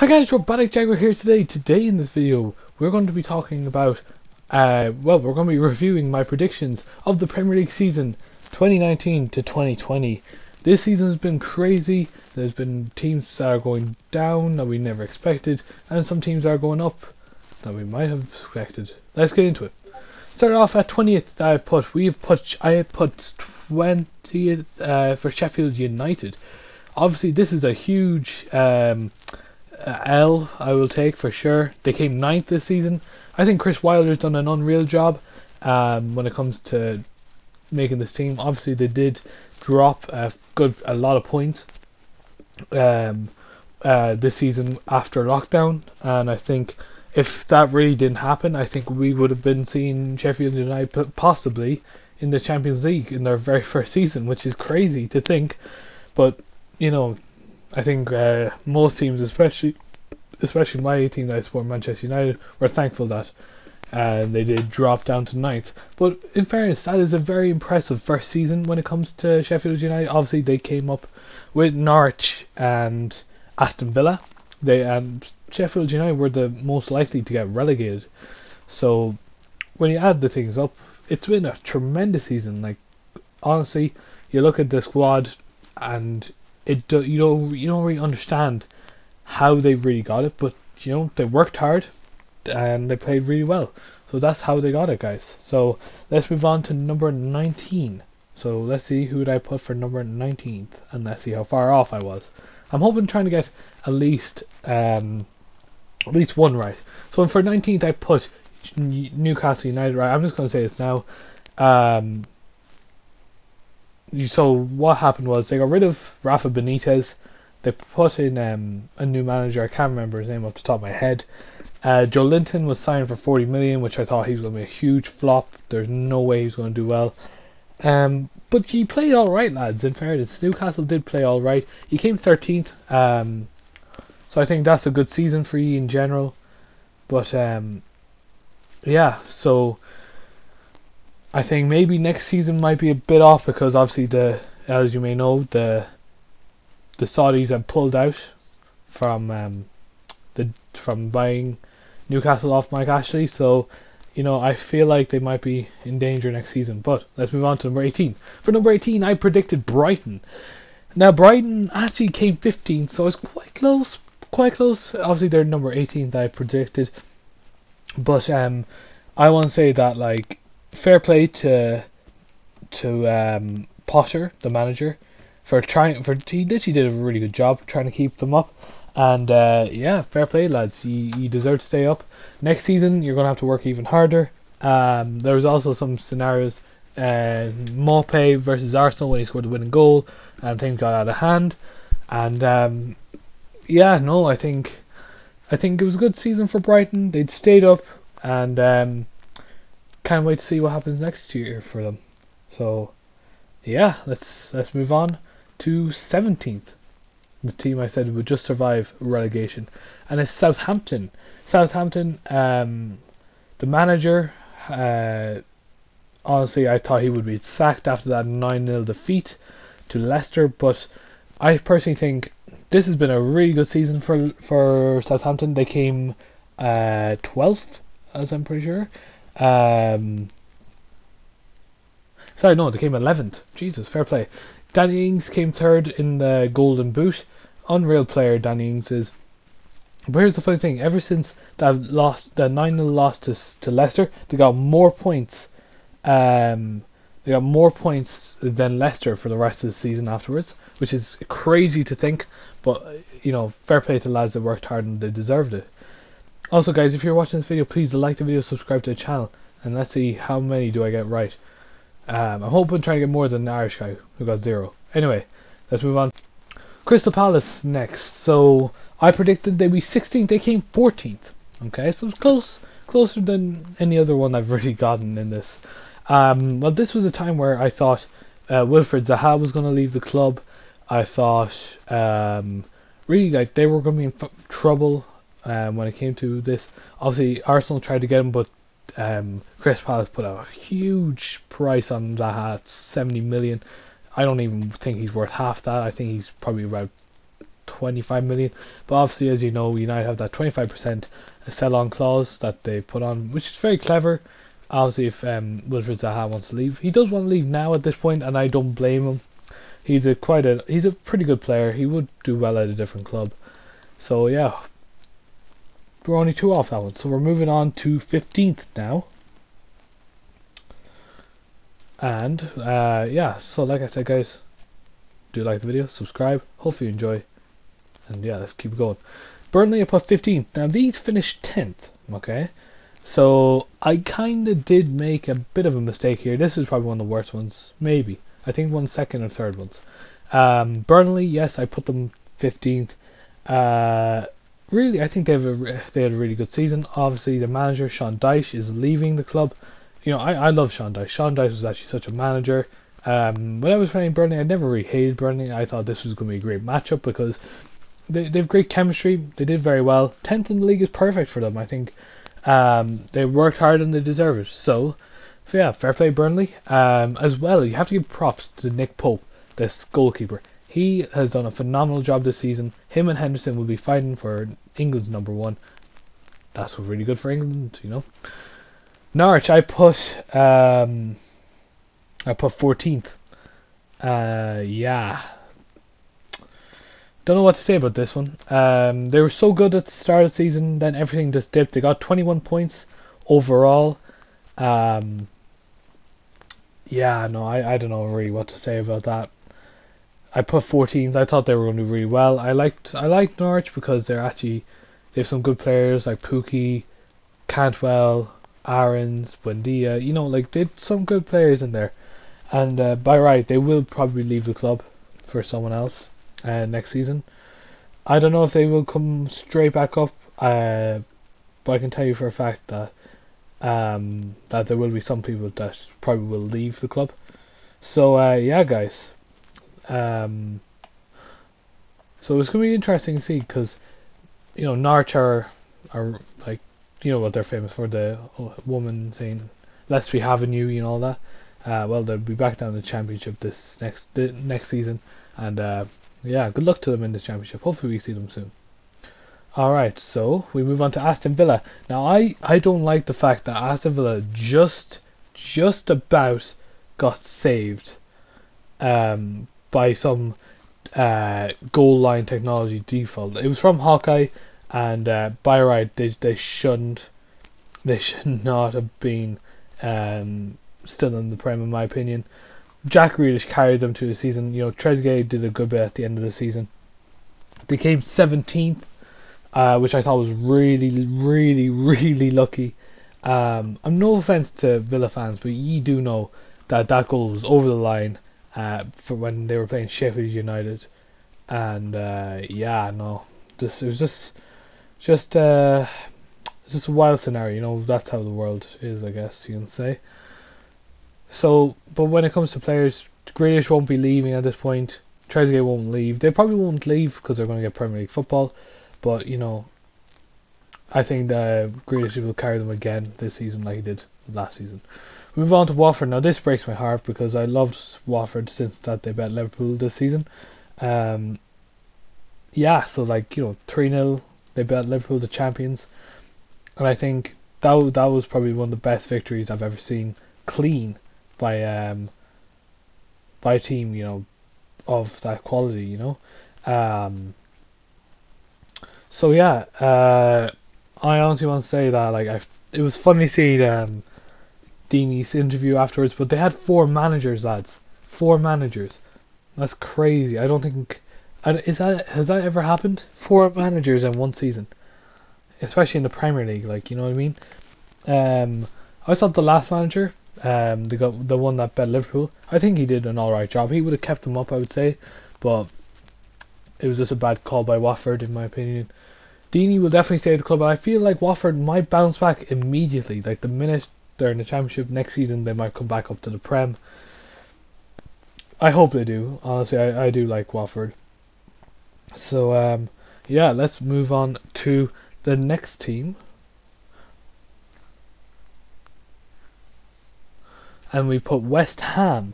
Hi guys, Robotic Jaguar here today. Today in this video, we're going to be talking about, we're going to be reviewing my predictions of the Premier League season 2019 to 2020. This season has been crazy. There's been teams that are going down that we never expected, and some teams that are going up that we might have expected. Let's get into it. Started off at 20th. I put 20th for Sheffield United. Obviously, this is a huge L I will take for sure. They came 9th this season. I think Chris Wilder's done an unreal job when it comes to making this team. Obviously, they did drop a lot of points this season after lockdown, and I think if that really didn't happen, I think we would have been seeing Sheffield United possibly in the Champions League in their very first season, which is crazy to think. But you know, I think most teams, especially my team that I support, Manchester United, were thankful that they did drop down to 9th. But in fairness, that is a very impressive first season when it comes to Sheffield United. Obviously, they came up with Norwich and Aston Villa. And Sheffield United were the most likely to get relegated. So when you add the things up, it's been a tremendous season. Like, honestly, you look at the squad and you don't really understand how they really got it, but you know, they worked hard and they played really well. So that's how they got it, guys. So let's move on to number 19. So let's see who did I put for number 19th, and let's see how far off I was. I'm hoping trying to get at least one right. So for 19th I put Newcastle United, right? I'm just going to say this now. So what happened was they got rid of Rafa Benitez. They put in a new manager. I can't remember his name off the top of my head. Joe Linton was signed for 40 million, which I thought he was going to be a huge flop. There's no way he was going to do well. But he played all right, lads. In fairness, Newcastle did play all right. He came 13th. So I think that's a good season for you in general. But yeah, so I think maybe next season might be a bit off because obviously as you may know, the Saudis have pulled out from buying Newcastle off Mike Ashley. So you know, I feel like they might be in danger next season. But let's move on to number 18. For number 18, I predicted Brighton. Now Brighton actually came 15th, so it's quite close. Obviously, they're number 18 that I predicted. But I want to say that, like, fair play to Potter, the manager, he literally did a really good job trying to keep them up. And yeah, fair play, lads. You deserve to stay up. Next season, you're going to have to work even harder. There was also some scenarios, Maupay versus Arsenal when he scored the winning goal, and things got out of hand. And yeah, no, I think it was a good season for Brighton. They'd stayed up, and can't wait to see what happens next year for them. So yeah, let's move on to 17th. The team I said would just survive relegation, and it's Southampton. The manager, honestly, I thought he would be sacked after that 9-0 defeat to Leicester, but I personally think this has been a really good season for Southampton. They came 12th, as I'm pretty sure. Sorry, no, they came 11th. Jesus, fair play. Danny Ings came 3rd in the Golden Boot. Unreal player Danny Ings is. But here's the funny thing: ever since that 9-0 loss to Leicester, they got more points. They got more points than Leicester for the rest of the season afterwards, which is crazy to think. But you know, fair play to the lads that worked hard and they deserved it. Also, guys, if you're watching this video, please like the video, subscribe to the channel, and let's see how many do I get right. I'm hoping trying to get more than the Irish guy who got 0. Anyway, let's move on. Crystal Palace next. So I predicted they'd be 16th. They came 14th. Okay, so it's closer than any other one I've really gotten in this. Well, this was a time where I thought Wilfried Zaha was going to leave the club. I thought really like they were going to be in trouble when it came to this. Obviously, Arsenal tried to get him, but Crystal Palace put a huge price on Zaha at 70 million. I don't even think he's worth half that. I think he's probably about 25 million. But obviously, as you know, United have that 25% sell-on clause that they put on, which is very clever. Obviously, if Wilfried Zaha wants to leave, he does want to leave now at this point, and I don't blame him. He's a pretty good player. He would do well at a different club. So yeah, we're only 2 off that one. So we're moving on to 15th now. And yeah, so like I said, guys, do like the video, subscribe, hopefully you enjoy, and yeah, let's keep going. Burnley, I put 15th. Now these finished 10th, okay? So I kind of did make a bit of a mistake here. This is probably one of the worst ones, maybe. I think one second or third ones. Burnley, yes, I put them 15th. Really, I think they had a really good season. Obviously, the manager, Sean Dyche, is leaving the club. You know, I love Sean Dyche. Sean Dyche was actually such a manager. When I was playing Burnley, I never really hated Burnley. I thought this was going to be a great matchup because they have great chemistry. They did very well. 10th in the league is perfect for them, I think. They worked hard and they deserve it. So yeah, fair play Burnley. As well, you have to give props to Nick Pope, this goalkeeper. He has done a phenomenal job this season. Him and Henderson will be fighting for England's #1. That's really good for England, you know. Norwich, I put 14th. Yeah. Don't know what to say about this one. They were so good at the start of the season, then everything just dipped. They got 21 points overall. Yeah, no, I don't know really what to say about that. I put 14th. I thought they were going to do really well. I liked Norwich because they have some good players like Pukki, Cantwell, Aarons, Buendia. You know, like they had some good players in there. And by right, they will probably leave the club for someone else next season. I don't know if they will come straight back up, but I can tell you for a fact that there will be some people that probably will leave the club. So yeah, guys. So it's going to be interesting to see because, you know, Norwich are like, you know what they're famous for, the woman saying, "Let's be having you," you know, all that. Well, they'll be back down in the championship the next season, and yeah, good luck to them in the championship. Hopefully we see them soon. Alright, so we move on to Aston Villa. Now I don't like the fact that Aston Villa just about got saved by some goal line technology default. It was from Hawkeye, and by right they should not have been still in the Prem, in my opinion. Jack Grealish carried them to the season. You know, Trezeguet did a good bit at the end of the season. They came 17th, which I thought was really lucky. I'm no offense to Villa fans, but you do know that goal was over the line for when they were playing Sheffield United, and yeah, no, it was just a wild scenario. You know, that's how the world is, I guess you can say. So, but when it comes to players, Grealish won't be leaving at this point. Trezeguet won't leave. They probably won't leave because they're going to get Premier League football. But, you know, I think that Grealish will carry them again this season like he did last season. We move on to Watford. Now, this breaks my heart because I loved Watford since that they bet Liverpool this season. Yeah, so like, you know, 3-0, they bet Liverpool the champions. And I think that was probably one of the best victories I've ever seen clean by a team, you know, of that quality, you know. So yeah, I honestly want to say that like it was funny seeing Deeney's interview afterwards, but they had 4 managers, lads. 4 managers. That's crazy. I don't think has that ever happened? 4 managers in one season, especially in the Premier League. Like, you know what I mean? I thought the last manager, the one that bet Liverpool, I think he did an alright job. He would have kept them up, I would say, but it was just a bad call by Watford, in my opinion. Deeney will definitely stay at the club, but I feel like Watford might bounce back immediately. Like the minute they're in the championship next season, they might come back up to the Prem. I hope they do. Honestly, I do like Watford. So yeah, let's move on to the next team. And we put West Ham.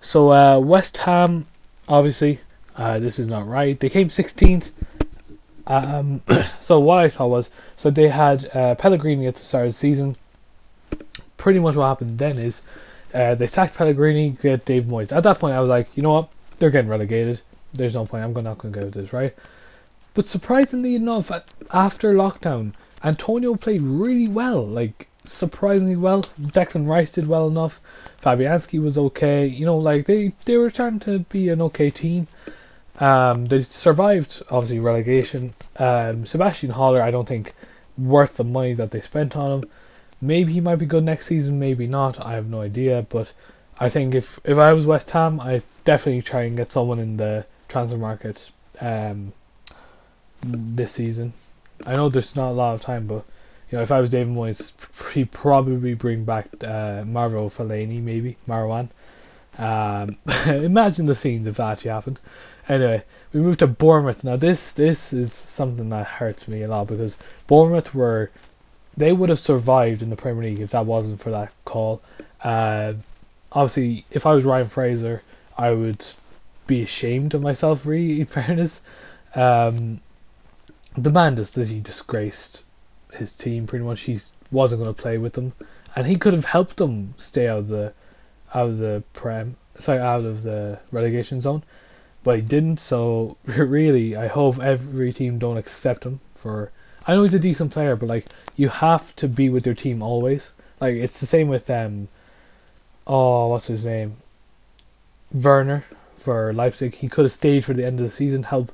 So West Ham, obviously, This is not right. They came 16th. So what I thought was, so they had Pellegrini at the start of the season. Pretty much what happened then is they sacked Pellegrini, get Dave Moyes. At that point, I was like, you know what? They're getting relegated. There's no point. I'm not going to go with this, right? But surprisingly enough, after lockdown, Antonio played really well. Like, surprisingly well. Declan Rice did well enough. Fabianski was okay. You know, like, they were trying to be an okay team. They survived, obviously, relegation. Sebastian Haller, I don't think worth the money that they spent on him. Maybe he might be good next season, maybe not. I have no idea. But I think if I was West Ham, I'd definitely try and get someone in the transfer market this season. I know there's not a lot of time, but you know, if I was David Moyes, he'd probably bring back Marvo Fellaini, maybe Marwan. Imagine the scenes if that actually happened. Anyway, we moved to Bournemouth. Now this is something that hurts me a lot because Bournemouth they would have survived in the Premier League if that wasn't for that call. Obviously, if I was Ryan Fraser, I would be ashamed of myself, really, in fairness. The man he disgraced his team pretty much. He wasn't going to play with them, and he could have helped them stay out of the relegation zone, but he didn't. So really, I hope every team don't accept him for. I know he's a decent player, but like you have to be with your team always. Like it's the same with what's his name? Werner for Leipzig. He could have stayed for the end of the season, help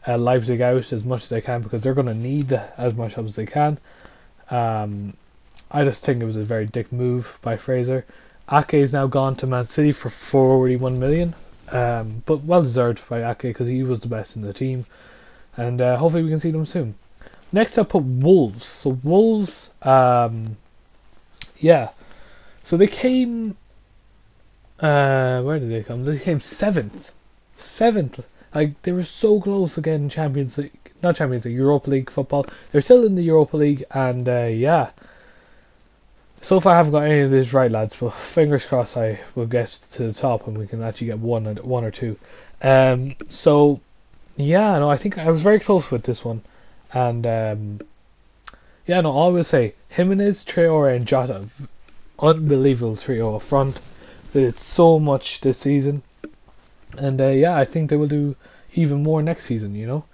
Leipzig out as much as they can because they're going to need as much help as they can. I just think it was a very dick move by Fraser. Ake is now gone to Man City for 41 million, but well deserved by Ake because he was the best in the team, and hopefully we can see them soon. Next I put Wolves. So Wolves, so they came. Where did they come? They came seventh. Like they were so close to getting Europa League football. They're still in the Europa League, and so far I haven't got any of this right, lads. But fingers crossed, I will get to the top and we can actually get one or two. I think I was very close with this one, and I will say Jimenez, Traore, and Jota, unbelievable trio up front. They did so much this season. And I think they will do even more next season, you know.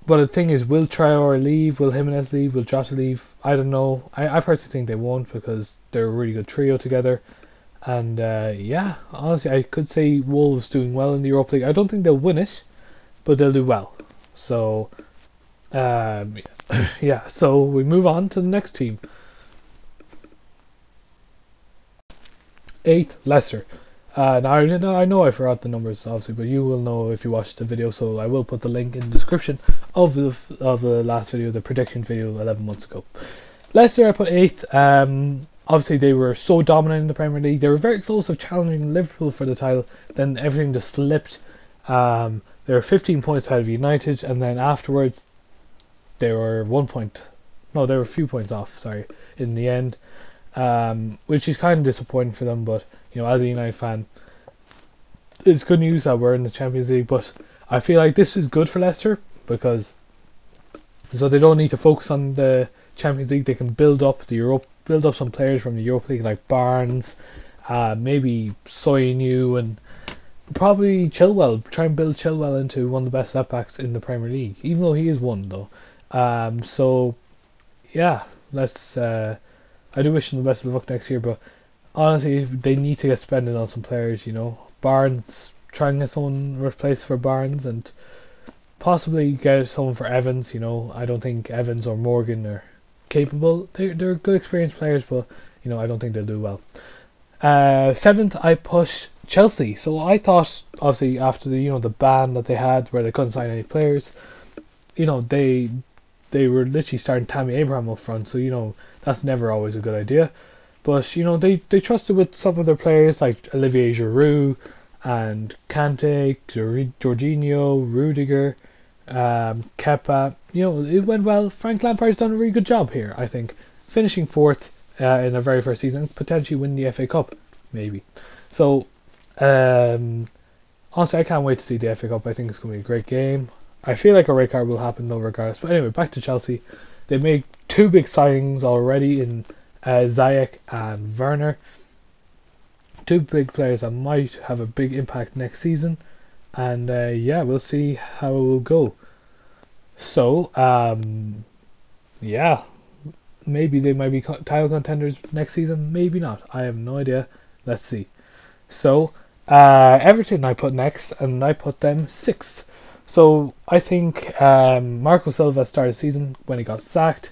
But the thing is, will Traore leave? Will Jimenez leave? Will Jota leave? I don't know. I personally think they won't because they're a really good trio together. And honestly, I could say Wolves doing well in the Europa League. I don't think they'll win it, but they'll do well. So, so we move on to the next team. 8th, Leicester. Now I know I forgot the numbers obviously, but you will know if you watched the video, so I will put the link in the description of the last video, the prediction video 11 months ago. Leicester I put 8th. Obviously they were so dominant in the Premier League. They were very close of challenging Liverpool for the title, then everything just slipped. They were 15 points ahead of United, and then afterwards they were they were a few points off, in the end. Which is kind of disappointing for them, but you know, as a United fan, it's good news that we're in the Champions League. But I feel like this is good for Leicester because they don't need to focus on the Champions League. They can build up some players from the Europa League like Barnes, maybe Soyuncu, and probably Chilwell. Try and build Chilwell into one of the best left backs in the Premier League, even though he is one though. Let's. I do wish them the best of luck next year, but honestly, they need to get spending on some players, you know. Barnes, try and get someone replaced for Barnes, and possibly get someone for Evans, you know. I don't think Evans or Morgan are capable. They're good experienced players, but, you know, I don't think they'll do well. 7th, I pushed Chelsea. So I thought, obviously, after the ban that they had where they couldn't sign any players, you know, they were literally starting Tammy Abraham up front, so, you know, that's never always a good idea. But, you know, they trusted with some of their players like Olivier Giroud and Kante, Jorginho, Rudiger, Kepa. You know, it went well. Frank Lampard's done a really good job here, I think. Finishing 4th in their very first season, potentially win the FA Cup, maybe. So, honestly, I can't wait to see the FA Cup. I think it's going to be a great game. I feel like a red card will happen though, regardless. But anyway, back to Chelsea. They made two big signings already in Ziyech and Werner. Two big players that might have a big impact next season. And yeah, we'll see how it will go. So, yeah, maybe they might be title contenders next season. Maybe not. I have no idea. Let's see. So, Everton I put next, and I put them sixth. So I think Marco Silva started the season when he got sacked.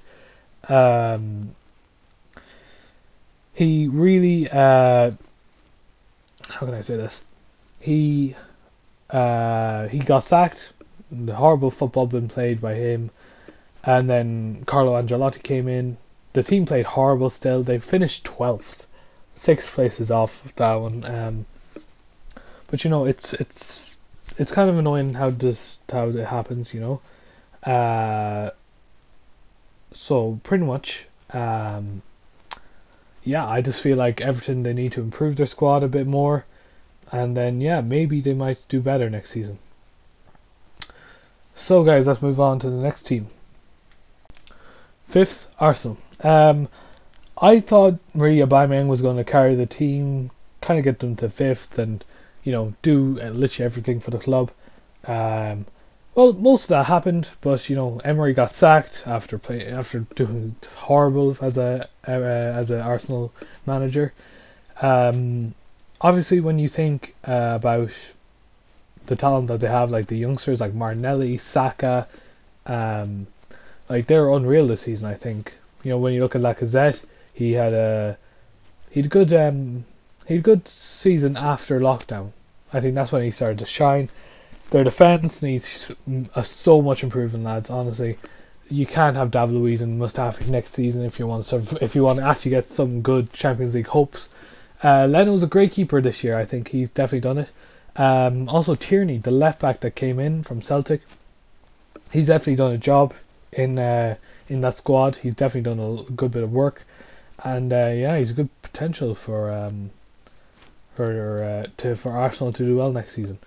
He really, how can I say this? He got sacked. The horrible football been played by him, and then Carlo Ancelotti came in. The team played horrible still. They finished 12th, 6 places off that one. But you know, it's kind of annoying how it happens, you know. So pretty much, yeah, I just feel like Everton, they need to improve their squad a bit more, and then yeah, maybe they might do better next season. So guys, let's move on to the next team. Fifth, Arsenal. I thought Marie Aubameyang was going to carry the team, kind of get them to fifth, and you know, do literally everything for the club. Well, most of that happened, but you know, Emery got sacked after doing horrible as a Arsenal manager. Obviously, when you think about the talent that they have, like the youngsters like Martinelli, Saka, like they're unreal this season. I think, you know, when you look at Lacazette, he had a good season after lockdown. I think that's when he started to shine. Their defence needs so much improvement, lads. Honestly, you can't have David Luiz and Mustafi next season if you want to actually get some good Champions League hopes. Leno's a great keeper this year. I think he's definitely done it. Also Tierney, the left back that came in from Celtic, he's definitely done a job in that squad. He's definitely done a good bit of work, and yeah, he's a good potential for Arsenal to do well next season.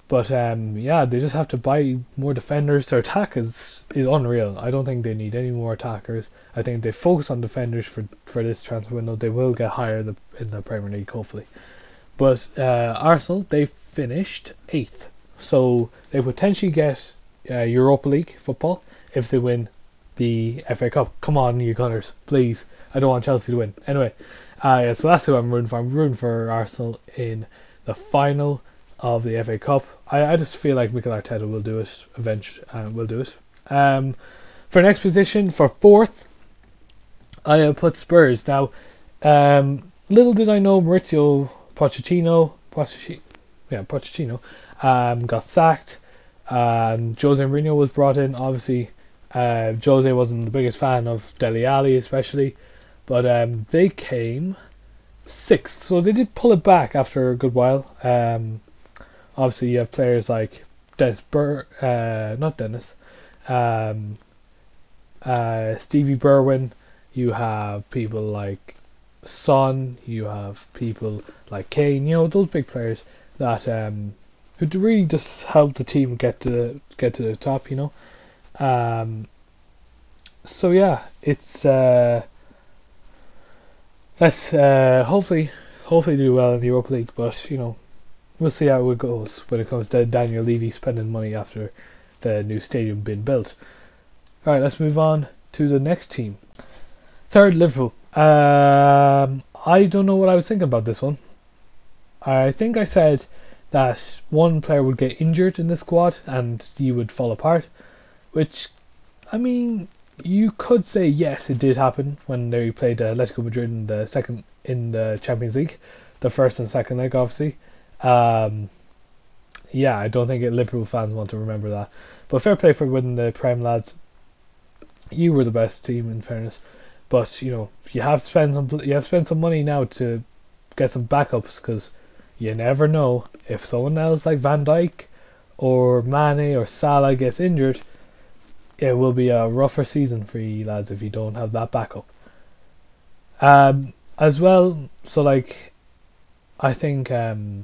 But yeah, they just have to buy more defenders. Their attack is unreal. I don't think they need any more attackers. I think they focus on defenders for this transfer window. They will get higher in the Premier League, hopefully. But Arsenal, they finished 8th. So they potentially get Europa League football if they win the FA Cup. Come on, you Gunners, please. I don't want Chelsea to win. Anyway, yeah, so that's who I'm rooting for. I'm rooting for Arsenal in the final of the FA Cup. I just feel like Mikel Arteta will do it eventually. Will do it. For next position, for 4th, I have put Spurs. Now, little did I know Mauricio Pochettino, got sacked. Jose Mourinho was brought in. Obviously, Jose wasn't the biggest fan of Dele Alli, especially, but they came 6th, so they did pull it back after a good while. Obviously, you have players like Stevie Berwin. You have people like Son. You have people like Kane. You know, those big players that who really just help the team get to the top. You know. So yeah, it's let's hopefully do well in the Europa League, but you know, we'll see how it goes when it comes to Daniel Levy spending money after the new stadium being built. Alright, let's move on to the next team. 3rd, Liverpool. I don't know what I was thinking about this one. I think I said that one player would get injured in the squad and you would fall apart, which, I mean, you could say yes, it did happen when they played Atletico Madrid in the Champions League, the first and second leg, obviously. Yeah, I don't think Liverpool fans want to remember that. But fair play for winning the Prem, lads. You were the best team, in fairness. But you know, you have spent some money now to get some backups, because you never know if someone else like Van Dijk or Mane or Salah gets injured. It will be a rougher season for you lads if you don't have that backup. As well, so like, I think the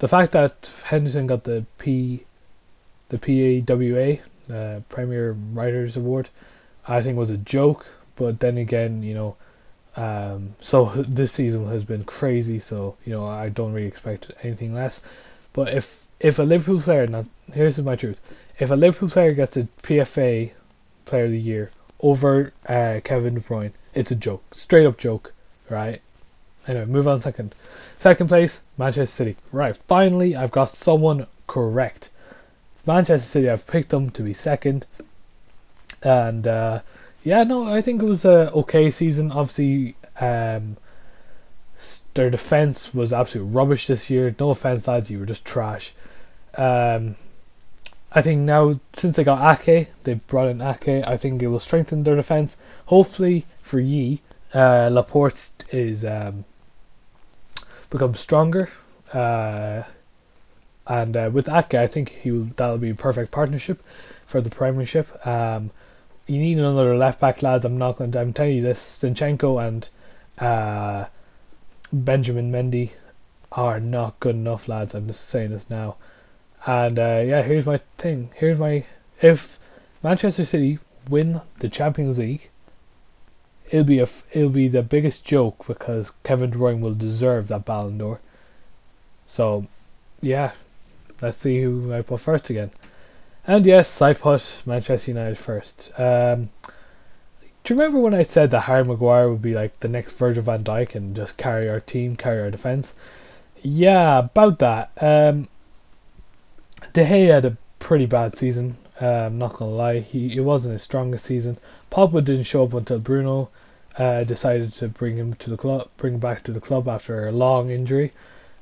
fact that Henderson got the PAWA, Premier Writers Award, I think was a joke. But then again, so this season has been crazy. So I don't really expect anything less. But if a Liverpool player, now here's my truth, if a Liverpool player gets a PFA Player of the Year over Kevin De Bruyne, it's a joke, straight up joke, right? Anyway, move on. Second place, Manchester City. Right, finally I've got someone correct. Manchester City, I've picked them to be second, and I think it was a okay season. Obviously, their defense was absolute rubbish this year. No offense, lads, you were just trash. I think now, since they got Ake, they've brought in Ake, I think it will strengthen their defence. Hopefully for Yi, Laporte is become stronger. And with Ake, I think that'll be a perfect partnership for the Premiership. You need another left back, lads. I'm telling you this. Zinchenko and Benjamin Mendy are not good enough, lads. I'm just saying this now. And here's my thing. If Manchester City win the Champions League, it'll be the biggest joke, because Kevin De Bruyne will deserve that Ballon d'Or. So yeah, let's see who I put first again. And yes, I put Manchester United first. Do you remember when I said that Harry Maguire would be like the next Virgil van Dijk and just carry our team, carry our defence? Yeah, about that. De Gea had a pretty bad season. I'm not gonna lie, it wasn't his strongest season. Pogba didn't show up until Bruno decided to bring him back to the club after a long injury.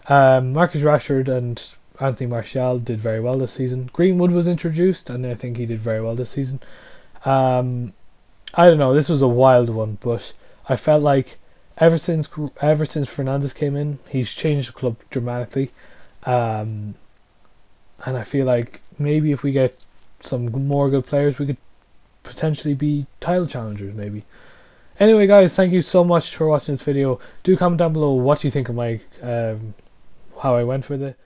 Marcus Rashford and Anthony Martial did very well this season. Greenwood was introduced, and I think he did very well this season. I don't know, this was a wild one, but I felt like ever since Fernandes came in, he's changed the club dramatically. And I feel like maybe if we get some more good players, we could potentially be title challengers, maybe. Anyway, guys, thank you so much for watching this video. Do comment down below what you think of my how I went with it.